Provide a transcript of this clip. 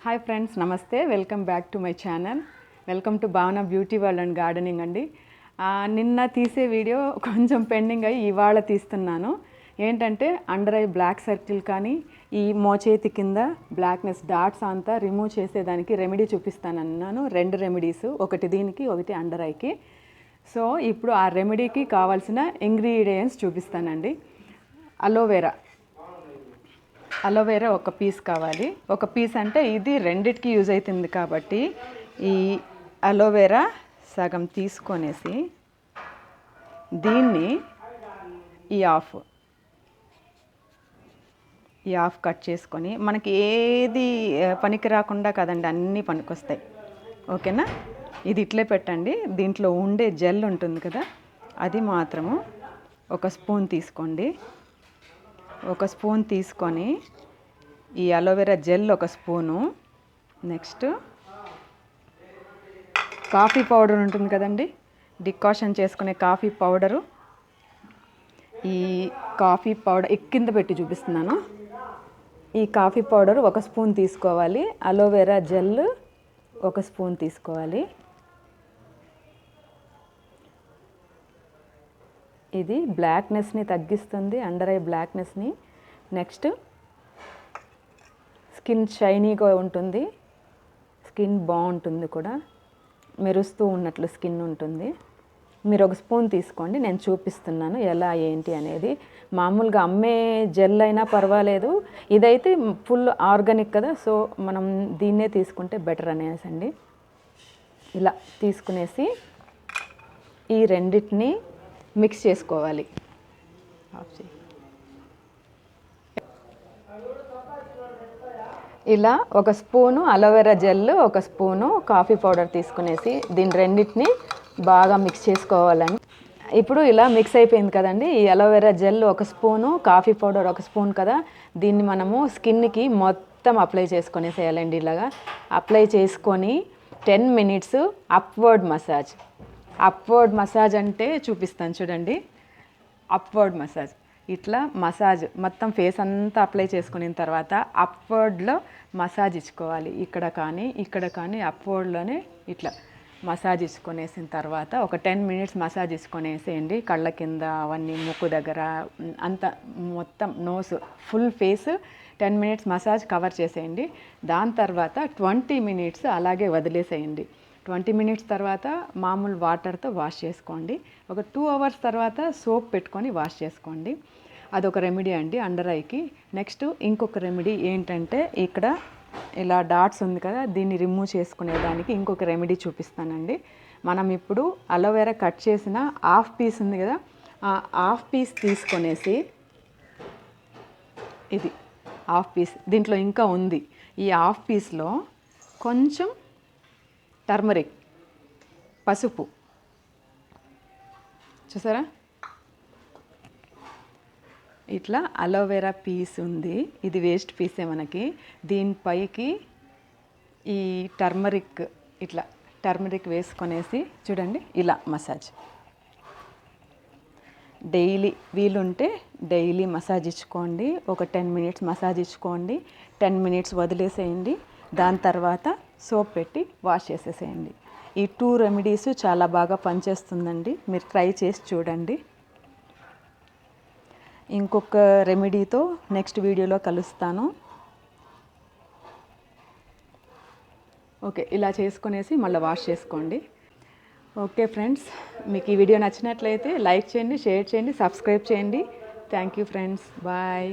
Hi friends, నమస్తే. Welcome back to my channel. Welcome to భావన beauty world and gardening అండి. నిన్న తీసే వీడియో కొంచెం పెండింగ్ అయ్యి ఇవాళ తీస్తున్నాను. ఏంటంటే అండర్ ఐ బ్లాక్ సర్కిల్ కానీ ఈ మోచేతి కింద బ్లాక్నెస్ డాట్స్ అంతా రిమూవ్ చేసేదానికి రెమెడీ చూపిస్తానన్నాను. 2 రెమెడీస్, ఒకటి దీనికి ఒకటి అండర్ ఐకి. సో ఇప్పుడు ఆ రెమెడీకి కావాల్సిన ఇంగ్రీడియంట్స్ చూపిస్తానండి. అలోవెరా ఒక పీస్ కావాలి. ఒక పీస్ అంటే ఇది రెండిటికి యూజ్ అవుతుంది కాబట్టి ఈ అలోవెరా సగం తీసుకొనేసి దీన్ని ఈ హాఫ్ కట్ చేసుకొని, మనకి ఏది పనికి రాకుండా కదండి, అన్నీ పనికొస్తాయి. ఓకేనా? ఇది ఇట్లే పెట్టండి. దీంట్లో ఉండే జెల్ ఉంటుంది కదా, అది మాత్రము ఒక స్పూన్ తీసుకోండి. ఒక స్పూన్ తీసుకొని ఈ అలోవెరా జెల్ ఒక స్పూను, నెక్స్ట్ కాఫీ పౌడర్ ఉంటుంది కదండి, డికాషన్ చేసుకునే కాఫీ పౌడరు. ఈ కాఫీ పౌడర్ కింద పెట్టి చూపిస్తున్నాను. ఈ కాఫీ పౌడర్ ఒక స్పూన్ తీసుకోవాలి. అలోవెరా జెల్ ఒక స్పూన్ తీసుకోవాలి. ఇది బ్లాక్నెస్ని తగ్గిస్తుంది, అండర్ ఐ బ్లాక్నెస్ని. నెక్స్ట్ స్కిన్ షైనీగా ఉంటుంది, స్కిన్ బాగుంటుంది కూడా, మెరుస్తూ ఉన్నట్లు స్కిన్ ఉంటుంది. మీరు ఒక స్పూన్ తీసుకోండి, నేను చూపిస్తున్నాను ఎలా ఏంటి అనేది. మామూలుగా అమ్మే జెల్ అయినా పర్వాలేదు, ఇదైతే ఫుల్ ఆర్గానిక్ కదా, సో మనం దీన్నే తీసుకుంటే బెటర్ అనేసండి. ఇలా తీసుకునేసి ఈ రెండింటిని మిక్స్ చేసుకోవాలి. ఇలా ఒక స్పూను అలోవెరా జెల్, ఒక స్పూను కాఫీ పౌడర్ తీసుకునేసి దీని రెండింటిని బాగా మిక్స్ చేసుకోవాలండి. ఇప్పుడు ఇలా మిక్స్ అయిపోయింది కదండి. ఈ అలోవెరా జెల్ ఒక స్పూను, కాఫీ పౌడర్ ఒక స్పూన్ కదా, దీన్ని మనము స్కిన్కి మొత్తం అప్లై చేసుకొనేసేయాలండి. ఇలాగా అప్లై చేసుకొని 10 minutes అప్వర్డ్ మసాజ్ అంటే చూపిస్తాను చూడండి. అప్వర్డ్ మసాజ్, ఇట్లా మసాజ్ మొత్తం ఫేస్ అంతా అప్లై చేసుకున్న తర్వాత అప్వర్డ్లో మసాజ్ ఇచ్చుకోవాలి. ఇక్కడ కానీ అప్వర్డ్లోనే ఇట్లా మసాజ్ ఇచ్చుకొనేసిన తర్వాత ఒక 10 minutes మసాజ్ ఇచ్చుకొనేసేయండి. కళ్ళ కింద అవన్నీ, ముక్కు దగ్గర అంతా, మొత్తం nose, full face 10 minutes massage cover చేసేయండి. దాని తర్వాత 20 minutes అలాగే వదిలేసేయండి. 20 minutes తర్వాత మామూలు వాటర్తో వాష్ చేసుకోండి. ఒక 2 hours తర్వాత సోప్ పెట్టుకొని వాష్ చేసుకోండి. అదొక రెమెడీ అండి అండర్ ఐకి. నెక్స్ట్ ఇంకొక రెమెడీ ఏంటంటే, ఇక్కడ ఇలా డాట్స్ ఉంది కదా, దీన్ని రిమూవ్ చేసుకునేదానికి ఇంకొక రెమెడీ చూపిస్తానండి. మనం ఇప్పుడు అలోవెరా కట్ చేసిన హాఫ్ పీస్ ఉంది కదా, ఆ హాఫ్ పీస్ తీసుకొనేసి, ఇది హాఫ్ పీస్, దీంట్లో ఇంకా ఉంది. ఈ హాఫ్ పీస్లో కొంచెం టర్మరిక్, పసుపు, చూసారా? ఇట్లా అలోవెరా పీస్ ఉంది, ఇది వేస్ట్ పీసే మనకి. దీనిపైకి ఈ టర్మరిక్ వేసుకొనేసి చూడండి, ఇలా మసాజ్. డైలీ వీలుంటే డైలీ మసాజ్ ఇచ్చుకోండి. ఒక 10 minutes మసాజ్ ఇచ్చుకోండి, 10 minutes వదిలేసేయండి. దాని తర్వాత సోప్ పెట్టి వాష్ చేసేసేయండి. ఈ 2 రెమెడీస్ చాలా బాగా పనిచేస్తుందండి, మీరు ట్రై చేసి చూడండి. ఇంకొక రెమెడీతో నెక్స్ట్ వీడియోలో కలుస్తాను. ఓకే, ఇలా చేసుకునేసి మళ్ళీ వాష్ చేసుకోండి. ఓకే ఫ్రెండ్స్, మీకు ఈ వీడియో నచ్చినట్లయితే లైక్ చేయండి, షేర్ చేయండి, సబ్స్క్రైబ్ చేయండి. Thank you friends, bye.